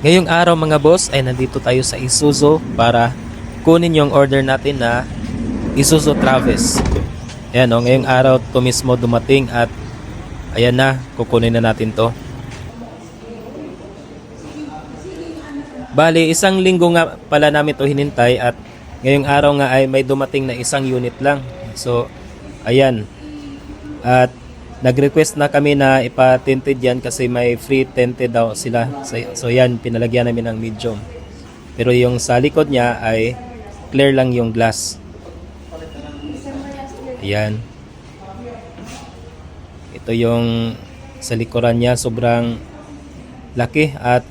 Ngayong araw mga boss ay nandito tayo sa Isuzu para kunin yung order natin na Isuzu Travis. Ayan o, ngayong araw to mismo dumating at ayan na, kukunin na natin to. Bali, isang linggo nga pala namin to hinintay at ngayong araw nga ay may dumating na isang unit lang. So, ayan. At nag-request na kami na ipa-tinted yan kasi may free tinted daw sila. So yan, pinalagyan namin ng medium. Pero yung sa likod niya ay clear lang yung glass. Ayan. Ito yung sa likuran niya, sobrang laki at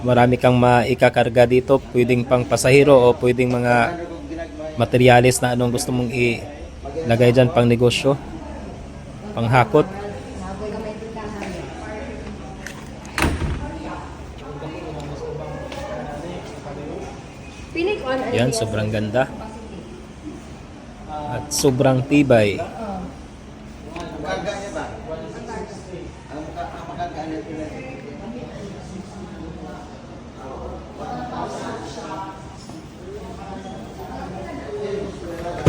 marami kang maikakarga dito. Pwedeng pang pasahero o pwedeng mga materyales na anong gusto mong ilagay dyan pang negosyo. Panghakot. Yan, sobrang ganda. At sobrang tibay.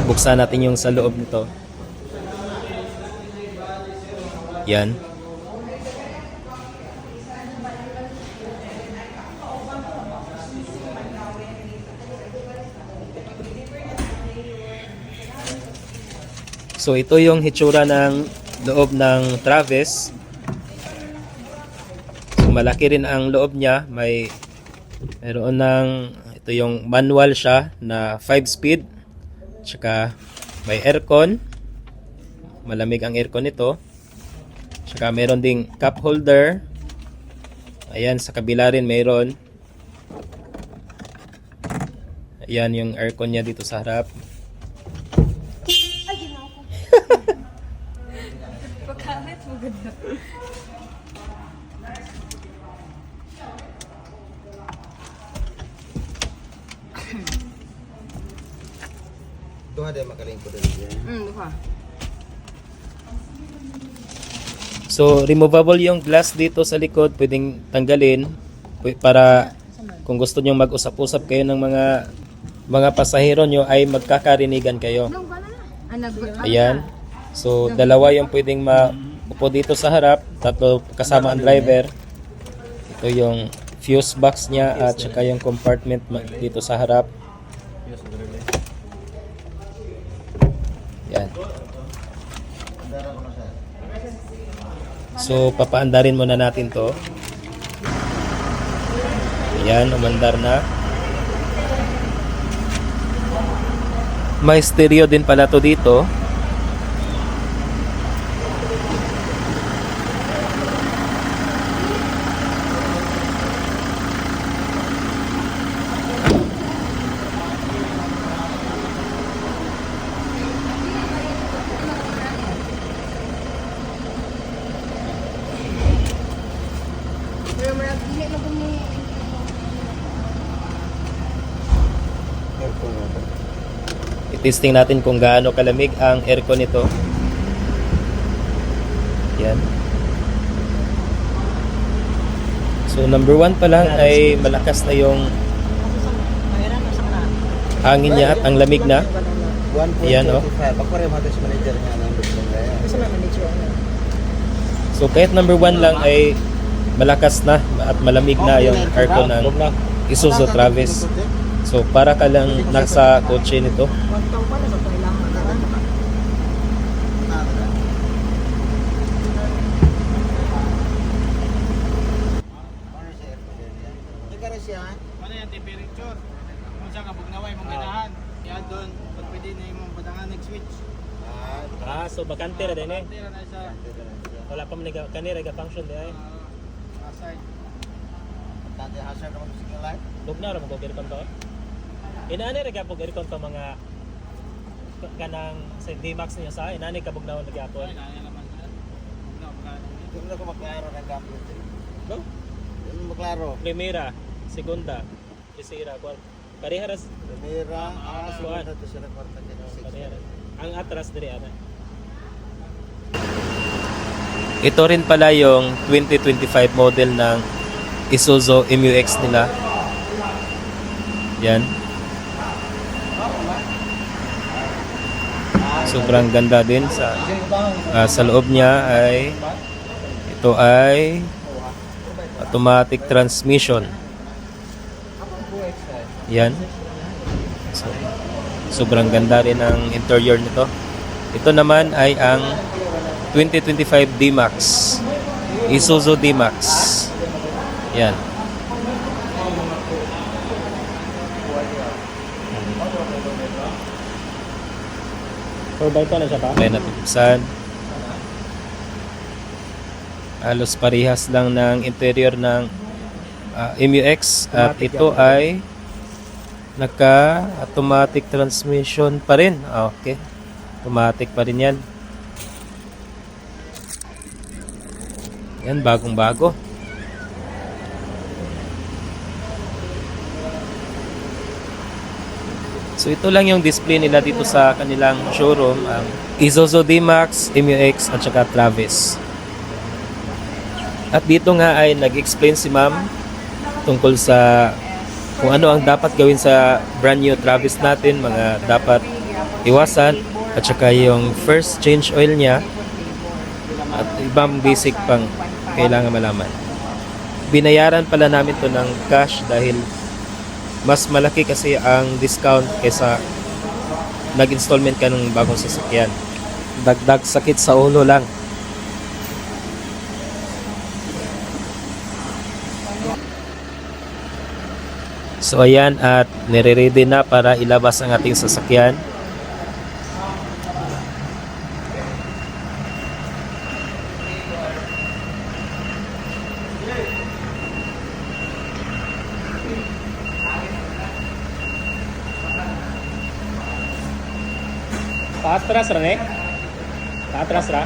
Buksan natin yung sa loob nito. Yan. So ito yung hitsura ng loob ng Travis. So malaki rin ang loob niya. Mayroon ng ito yung manual siya na 5-speed. Tsaka may aircon. Malamig ang aircon nito. Saka meron ding cup holder. Ayan, sa kabila rin meron. Ayan yung aircon niya dito sa harap. Ay, ginawa ko. Pagkamit mo ganda. Duha day makaling ko din. Duha. So, removable yung glass dito sa likod. Pwedeng tanggalin para kung gusto nyo mag-usap-usap kayo ng mga pasahero nyo ay magkakarinigan kayo. Ayan. So, dalawa yung pwedeng maupo dito sa harap. Tatlo kasama ang driver. Ito yung fuse box niya at saka yung compartment dito sa harap. Yan. So, papaandarin muna natin to. Ayan, umandar na. May stereo din pala to dito. I-testing natin kung gaano kalamig ang aircon nito. Yan. So number 1 pa lang ay malakas na yung hangin niya at ang lamig na. Ayan o. So kahit number 1 lang ay malakas na at malamig na yung aircon ng Isuzu Travis. So para ka lang nasa kotse nito. Ano yung temperature? Kung saan ka bugnaway mong ganahan. Kaya doon, pag pwede na yung badangan nag-switch. So bakante ra din eh. Tira na isa. Wala pa man kanira ga function di ay. Aside. Tante hazard naman sa signal light. Lugna ra mo ko aircon to. Inaani ra gyapon aircon to mga kanang sa D-Max niya sa inaani ka bugnaw na gyapon. Ay, naya naman. Doon na ko maklaro ng gamit. Go. Doon maklaro. Primera, segunda, tercera, cuarta. Pareharas. Primera, Kuan. segunda, tercera, cuarta, Pareharas. Ang atras diri ana. Ito rin pala yung 2025 model ng Isuzu MU-X nila. Yan. Sobrang ganda din sa loob niya ay ito ay automatic transmission. Yan. So, sobrang ganda rin ang interior nito. Ito naman ay ang 2025 D-Max. Isuzu D-Max. Yan. Kaya natin buksan. Halos parehas lang ng interior ng MU-X at ito ay naka-automatic transmission pa rin. Okay. Automatic pa rin yan. Yan, bagong-bago. So ito lang yung display nila dito sa kanilang showroom, ang Isuzu D-Max, MU-X at saka Travis. At dito nga ay nag-explain si ma'am tungkol sa kung ano ang dapat gawin sa brand new Travis natin, mga dapat iwasan, at saka yung first change oil niya at ibang basic pang kailangan malaman. Binayaran pala namin to ng cash dahil mas malaki kasi ang discount kaysa nag-installment ka ng bagong sasakyan. Dagdag sakit sa ulo lang. So ayan, at nire-ready na para ilabas ang ating sasakyan. Paatras ra, Nek? Paatras ra?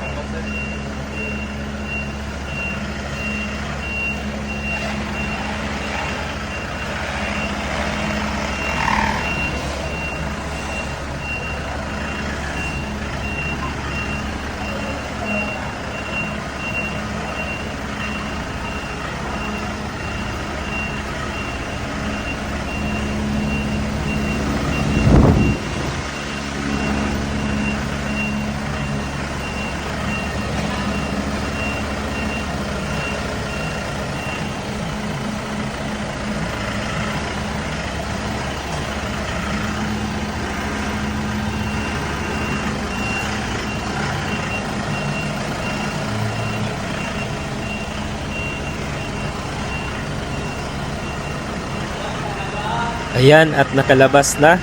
Ayan, at nakalabas na.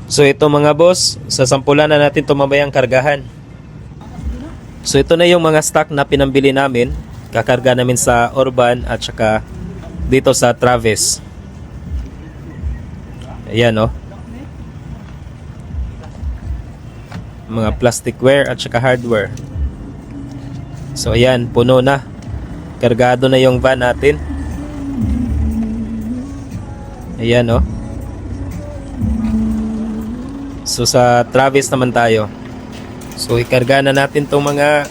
So ito mga boss, sasampulan na natin ito mamayang kargahan. So ito na yung mga stock na pinambili namin. Kakarga namin sa Urban at saka dito sa Travis. Ayan oh. Mga plasticware at saka hardware. So ayan, puno na. Kargado na yung van natin. Ayan oh. So sa Travis naman tayo. So ikarga na natin tong mga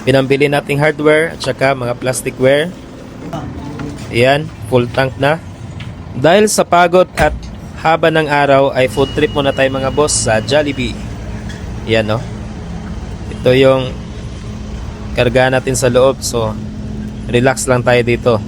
pinambili nating hardware at saka mga plasticware. Ayan, full tank na. Dahil sa pagod at haba ng araw ay food trip muna tayo mga boss sa Jollibee. Ayan oh. Ito yung karga natin sa loob. So relax lang tayo dito.